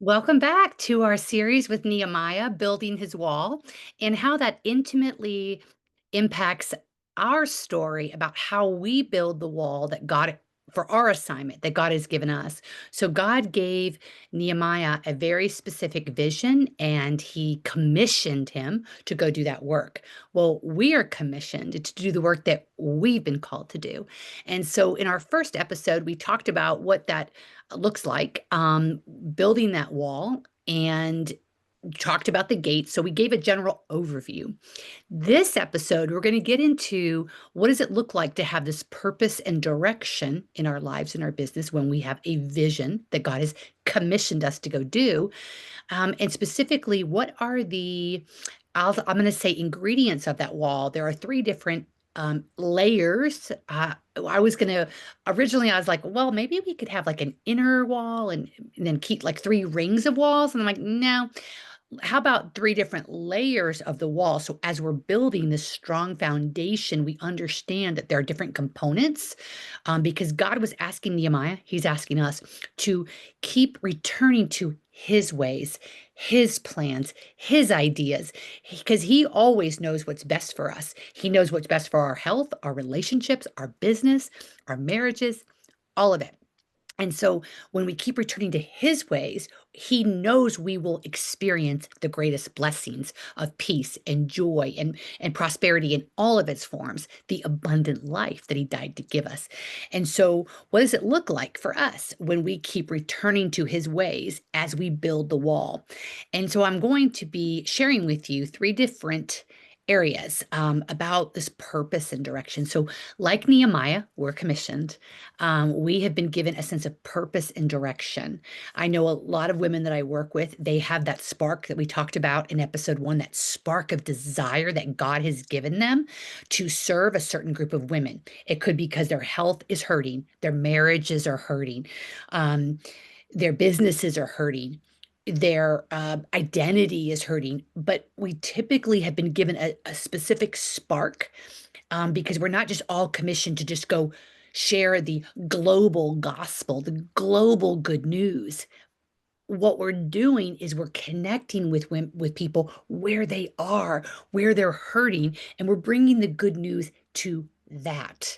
Welcome back to our series with Nehemiah, Building His Wall, and how that intimately impacts our story about how we build the wall that God, for our assignment that God has given us. So, God gave Nehemiah a very specific vision and he commissioned him to go do that work. Well, we are commissioned to do the work that we've been called to do. And so, in our first episode, we talked about what that looks like, building that wall, and talked about the gates. So we gave a general overview. This episode, we're going to get into what does it look like to have this purpose and direction in our lives, in our business, when we have a vision that God has commissioned us to go do. And specifically, what are I'm going to say ingredients of that wall. There are three different layers. I was going to, originally, I was like, well, maybe we could have like an inner wall and then keep like three rings of walls. And I'm like, no, how about three different layers of the wall? So as we're building this strong foundation, we understand that there are different components, because God was asking Nehemiah, he's asking us to keep returning to his ways, his plans, his ideas, because he always knows what's best for us. He knows what's best for our health, our relationships, our business, our marriages, all of it. And so when we keep returning to his ways, he knows we will experience the greatest blessings of peace and joy and prosperity in all of its forms, the abundant life that he died to give us. And so, what does it look like for us when we keep returning to his ways as we build the wall? And so, I'm going to be sharing with you three different areas about this purpose and direction. So, like Nehemiah, we're commissioned. We have been given a sense of purpose and direction. I know a lot of women that I work with, they have that spark that we talked about in episode one, that spark of desire that God has given them to serve a certain group of women. It could be because their health is hurting, their marriages are hurting, um, their businesses are hurting, their identity is hurting. But we typically have been given a specific spark, because we're not just all commissioned to just go share the global gospel, the global good news. What we're doing is we're connecting with people where they are, where they're hurting, and we're bringing the good news to that.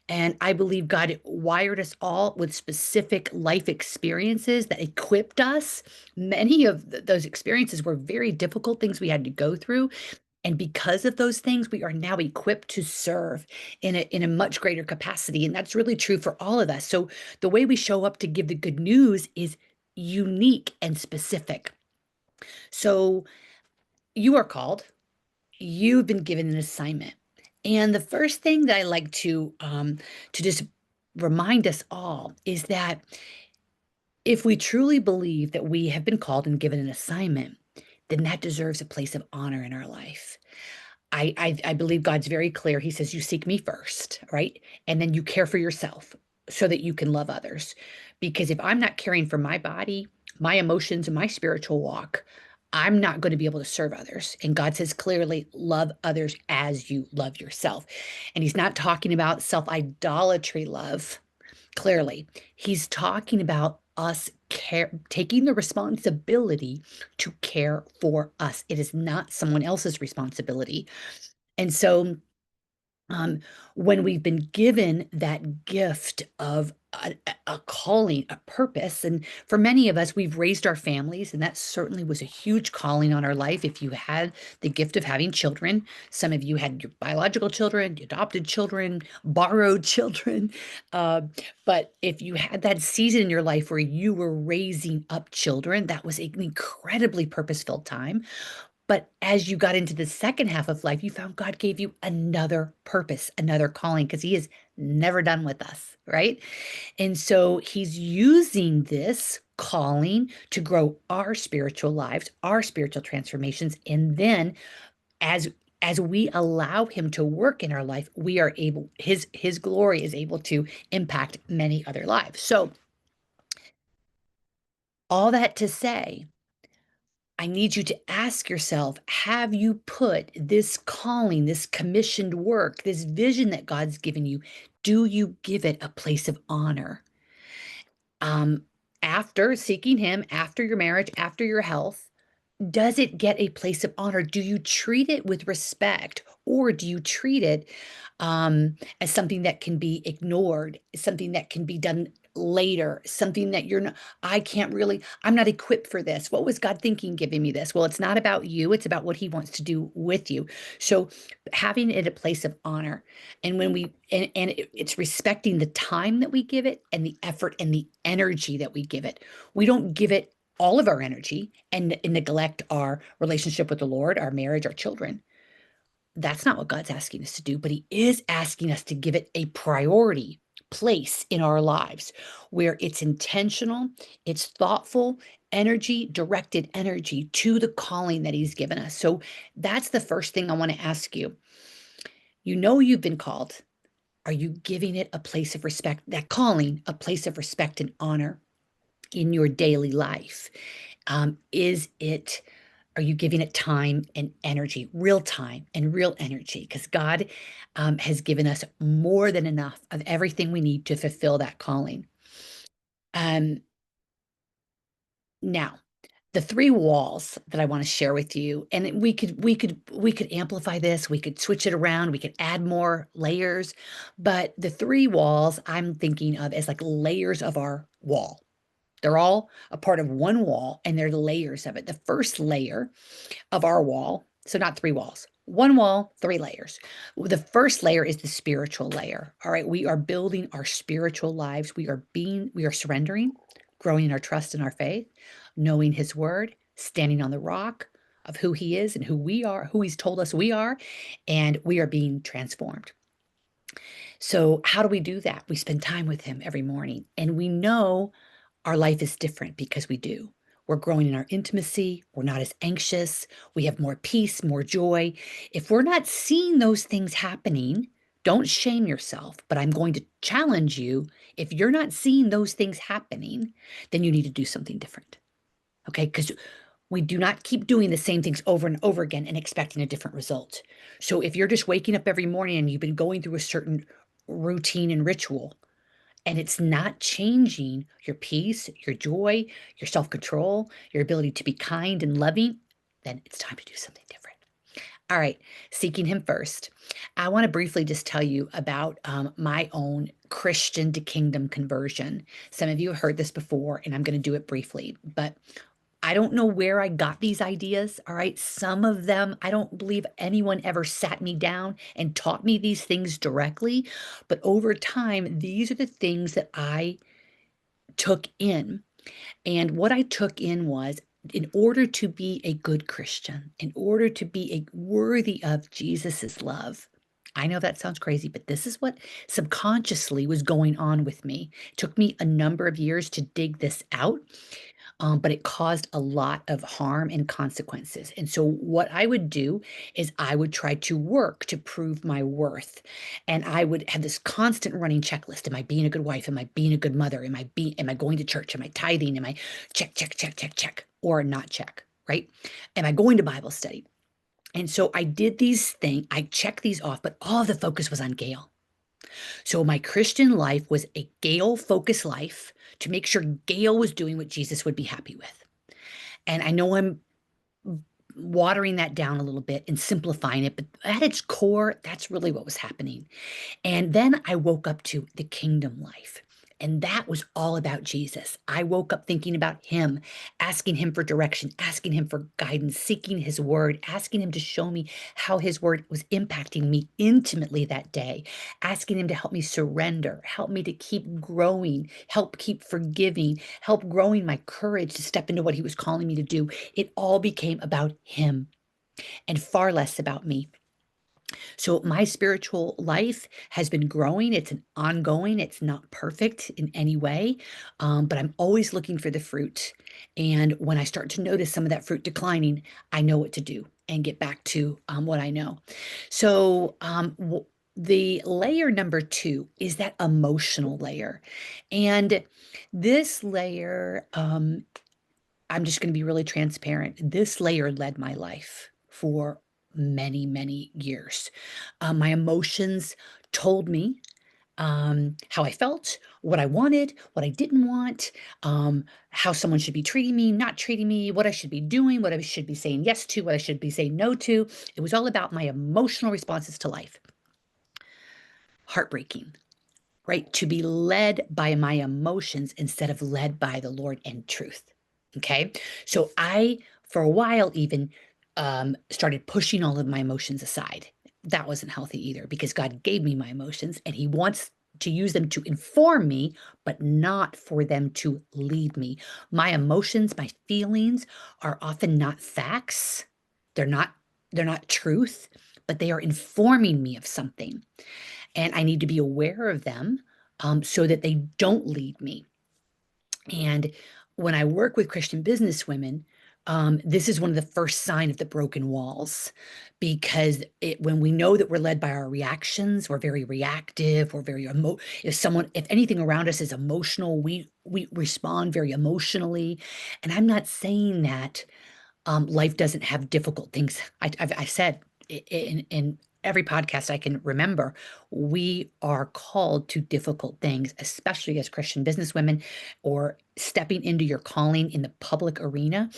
And I believe God wired us all with specific life experiences that equipped us. Many of those experiences were very difficult things we had to go through. And because of those things, we are now equipped to serve in a much greater capacity. And that's really true for all of us. So the way we show up to give the good news is unique and specific. So you are called, you've been given an assignment. And the first thing that I like to just remind us all is that if we truly believe that we have been called and given an assignment, then that deserves a place of honor in our life. I believe God's very clear. He says, "You seek me first, right? And then you care for yourself so that you can love others." Because if I'm not caring for my body, my emotions, and my spiritual walk, I'm not going to be able to serve others. And God says clearly, love others as you love yourself. And He's not talking about self idolatry love, clearly. He's talking about us taking the responsibility to care for us. It is not someone else's responsibility. And so, um, when we've been given that gift of a calling, a purpose, and for many of us, we've raised our families, and that certainly was a huge calling on our life. If you had the gift of having children, some of you had your biological children, adopted children, borrowed children. Uh, but if you had that season in your life where you were raising up children, that was an incredibly purpose filled time. But as you got into the second half of life, you found God gave you another purpose, another calling, because He is never done with us, right? And so He's using this calling to grow our spiritual lives, our spiritual transformations. And then as as we allow Him to work in our life, we are able, His glory is able to impact many other lives. So all that to say, I need you to ask yourself, have you put this calling, this commissioned work, this vision that God's given you, do you give it a place of honor? Um, after seeking him, after your marriage, after your health, does it get a place of honor? Do you treat it with respect, or do you treat it as something that can be ignored, something that can be done later, something that you're not, I can't really, I'm not equipped for this. What was God thinking giving me this? Well, it's not about you, it's about what he wants to do with you. So having it a place of honor. And when we, it's respecting the time that we give it and the effort and the energy that we give it. We don't give it all of our energy and neglect our relationship with the Lord, our marriage, our children. That's not what God's asking us to do, but he is asking us to give it a priority place in our lives where it's intentional, it's thoughtful, energy, directed energy to the calling that he's given us. So that's the first thing I want to ask you. You know you've been called. Are you giving it a place of respect? That calling, a place of respect and honor in your daily life? Is it, are you giving it time and energy, real time and real energy? Because God has given us more than enough of everything we need to fulfill that calling. Um, Now, the three walls that I want to share with you, and we could amplify this, we could switch it around, we could add more layers, but the three walls I'm thinking of as like layers of our wall. They're all a part of one wall and they're the layers of it. The first layer of our wall, so not three walls, one wall, three layers. The first layer is the spiritual layer. All right, we are building our spiritual lives. We are surrendering, growing in our trust and our faith, knowing his word, standing on the rock of who he is and who we are, who he's told us we are, and we are being transformed. So, how do we do that? We spend time with him every morning, and we know our life is different because we do. We're growing in our intimacy. We're not as anxious. We have more peace, more joy. If we're not seeing those things happening, don't shame yourself, but I'm going to challenge you. If you're not seeing those things happening, then you need to do something different. Okay? Because we do not keep doing the same things over and over again and expecting a different result. So if you're just waking up every morning and you've been going through a certain routine and ritual, and it's not changing your peace, your joy, your self control, your ability to be kind and loving, then it's time to do something different. All right, seeking Him first. I want to briefly just tell you about my own Christian to kingdom conversion. Some of you have heard this before, and I'm going to do it briefly, but I don't know where I got these ideas. All right. Some of them, I don't believe anyone ever sat me down and taught me these things directly. But over time, these are the things that I took in. And what I took in was, in order to be a good Christian, in order to be a worthy of Jesus's love, I know that sounds crazy, but this is what subconsciously was going on with me. It took me a number of years to dig this out, but it caused a lot of harm and consequences. And so, what I would do is I would try to work to prove my worth. And I would have this constant running checklist. Am I being a good wife? Am I being a good mother? Am I going to church? Am I tithing? Am I check, check, check, check, check, or not check, right? Am I going to Bible study? And so I did these things, I checked these off, but all of the focus was on Gail. So my Christian life was a Gail focused life to make sure Gail was doing what Jesus would be happy with. And I know I'm watering that down a little bit and simplifying it, but at its core, that's really what was happening. And then I woke up to the kingdom life. And that was all about Jesus. I woke up thinking about him, asking him for direction, asking him for guidance, seeking his word, asking him to show me how his word was impacting me intimately that day, asking him to help me surrender, help me to keep growing, help keep forgiving, help growing my courage to step into what he was calling me to do. It all became about him and far less about me. So my spiritual life has been growing. It's an ongoing. It's not perfect in any way, but I'm always looking for the fruit. And when I start to notice some of that fruit declining, I know what to do and get back to what I know. So the layer number two is that emotional layer, and this layer, I'm just going to be really transparent. This layer led my life for many, many years. My emotions told me how I felt, what I wanted, what I didn't want, how someone should be treating me, not treating me, what I should be doing, what I should be saying yes to, what I should be saying no to. It was all about my emotional responses to life. Heartbreaking, right? To be led by my emotions instead of led by the Lord and truth. Okay. So I, for a while, even started pushing all of my emotions aside. That wasn't healthy either because God gave me my emotions and He wants to use them to inform me, but not for them to lead me. My emotions, my feelings are often not facts. They're not, they're not truth, but they are informing me of something. And I need to be aware of them so that they don't lead me. And when I work with Christian businesswomen, this is one of the first sign of the broken walls because when we know that we're led by our reactions, we're very reactive, we're very if anything around us is emotional, we respond very emotionally. And I'm not saying that life doesn't have difficult things. I said in every podcast I can remember, we are called to difficult things, especially as Christian businesswomen or stepping into your calling in the public arena.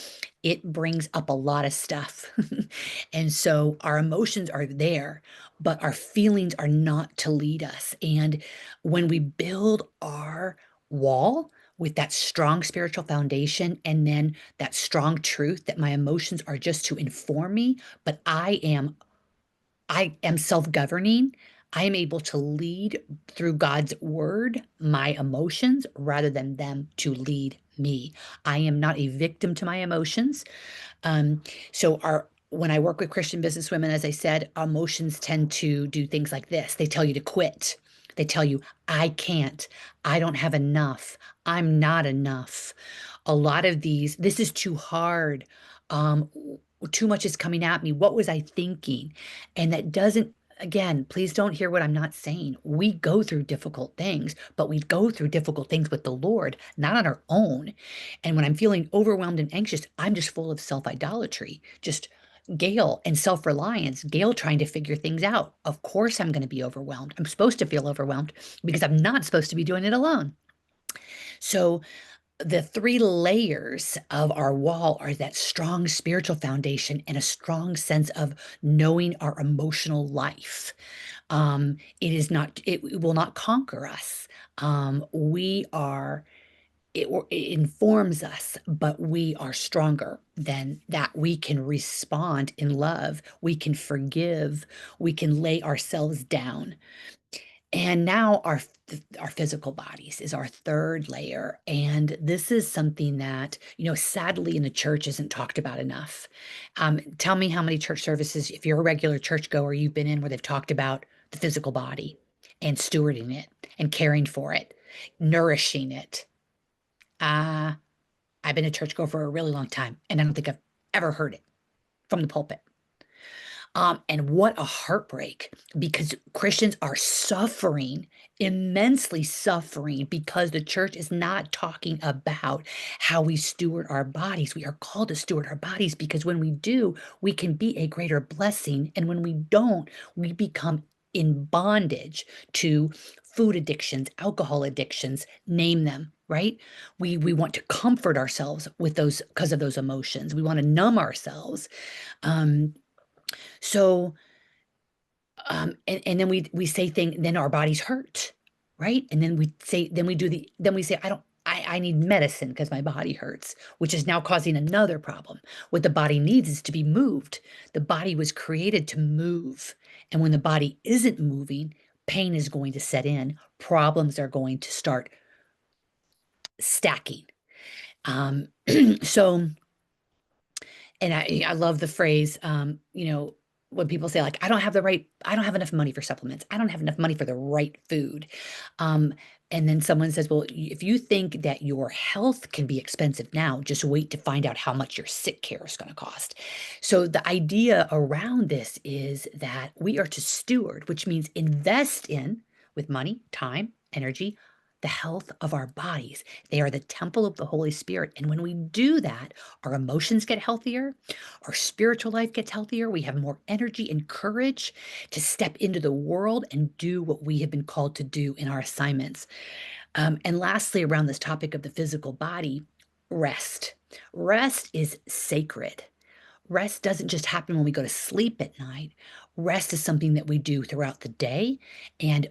It brings up a lot of stuff. And so our emotions are there, but our feelings are not to lead us. And when we build our wall with that strong spiritual foundation and then that strong truth that my emotions are just to inform me, but I am self-governing. I am able to lead through God's word my emotions rather than them to lead me. I am not a victim to my emotions. Um, so our when I work with Christian businesswomen, as I said, emotions tend to do things like this. They tell you to quit. They tell you, I can't, I don't have enough, I'm not enough. A lot of these, this is too hard. Too much is coming at me. What was I thinking? And that doesn't, again, please don't hear what I'm not saying. We go through difficult things, but we go through difficult things with the Lord, not on our own. And when I'm feeling overwhelmed and anxious, I'm just full of self idolatry, just Gail and self reliance, Gail trying to figure things out. Of course, I'm going to be overwhelmed. I'm supposed to feel overwhelmed because I'm not supposed to be doing it alone. So, the three layers of our wall are that strong spiritual foundation and a strong sense of knowing our emotional life. It will not conquer us. We are it informs us, but we are stronger than that. We can respond in love. We can forgive. We can lay ourselves down. And now our physical bodies is our third layer. And this is something that, sadly in the church isn't talked about enough. Tell me how many church services, if you're a regular churchgoer, you've been in where they've talked about the physical body and stewarding it and caring for it, nourishing it. Uh, I've been a churchgoer for a really long time, and I don't think I've ever heard it from the pulpit. And what a heartbreak because Christians are suffering, immensely suffering, because the church is not talking about how we steward our bodies. We are called to steward our bodies because when we do, we can be a greater blessing. And when we don't, we become in bondage to food addictions, alcohol addictions, name them, right? We want to comfort ourselves with those because of those emotions. We want to numb ourselves. Um, so and then we say then our bodies hurt, right? And then we say, I need medicine because my body hurts, which is now causing another problem. What the body needs is to be moved. The body was created to move. And when the body isn't moving, pain is going to set in, problems are going to start stacking. Um, so and I love the phrase, when people say like, I don't have enough money for supplements. I don't have enough money for the right food. Um, and then someone says, well, if you think that your health can be expensive now, just wait to find out how much your sick care is going to cost. So the idea around this is that we are to steward, which means invest in with money, time, energy, the health of our bodies. They are the temple of the Holy Spirit. And when we do that, our emotions get healthier, our spiritual life gets healthier. We have more energy and courage to step into the world and do what we have been called to do in our assignments. And lastly, around this topic of the physical body, rest. Rest is sacred. Rest doesn't just happen when we go to sleep at night. Rest is something that we do throughout the day. And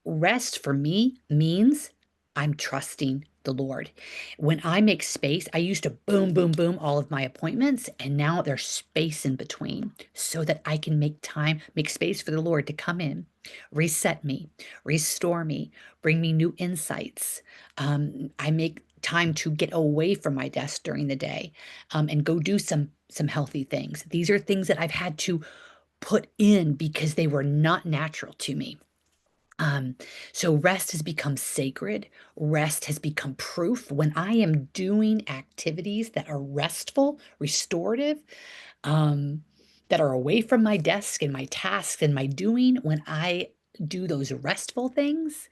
rest for me means I'm trusting the Lord. When I make space, I used to boom, boom, boom all of my appointments, and now there's space in between so that I can make time, make space for the Lord to come in, reset me, restore me, bring me new insights. I make time to get away from my desk during the day and go do some healthy things. These are things that I've had to put in because they were not natural to me. Um, so rest has become sacred. Rest has become proof. When I am doing activities that are restful, restorative, um, that are away from my desk and my tasks and my doing, when I do those restful things,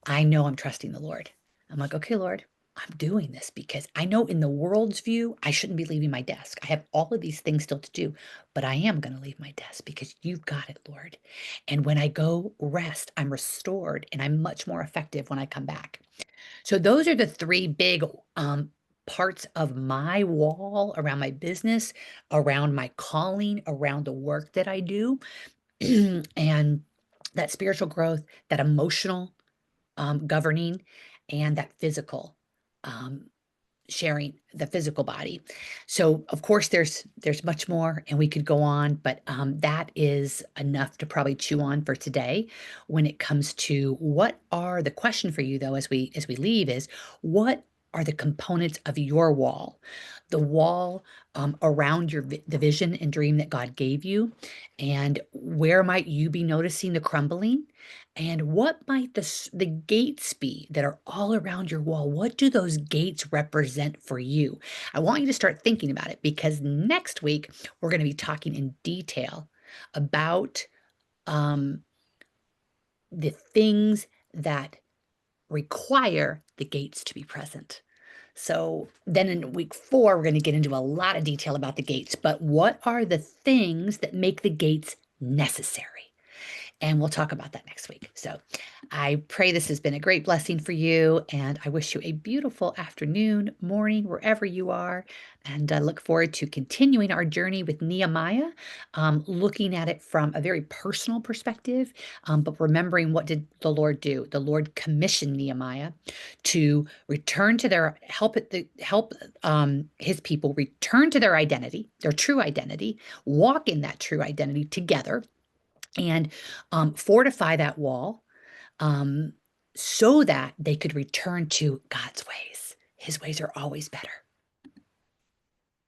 I know I'm trusting the Lord. I'm like, okay, Lord, I'm doing this because I know in the world's view, I shouldn't be leaving my desk. I have all of these things still to do, but I am going to leave my desk because you've got it, Lord. And when I go rest, I'm restored and I'm much more effective when I come back. So those are the three big parts of my wall around my business, around my calling, around the work that I do, and that spiritual growth, that emotional governing, and that physical um, sharing, the physical body. So of course there's much more and we could go on, but that is enough to probably chew on for today when it comes to what are the question for you though as we leave is what are the components of your wall, the wall around the vision and dream that God gave you, and where might you be noticing the crumbling, and what might the gates be that are all around your wall? What do those gates represent for you? I want you to start thinking about it because next week we're going to be talking in detail about um, the things that require the gates to be present. So then in week 4, we're going to get into a lot of detail about the gates, but what are the things that make the gates necessary? And we'll talk about that next week. So I pray this has been a great blessing for you. And I wish you a beautiful afternoon, morning, wherever you are. And I look forward to continuing our journey with Nehemiah, looking at it from a very personal perspective, but remembering what did the Lord do? The Lord commissioned Nehemiah to return to their help his people return to their identity, their true identity, walk in that true identity together and fortify that wall um, so that they could return to God's ways. His ways are always better.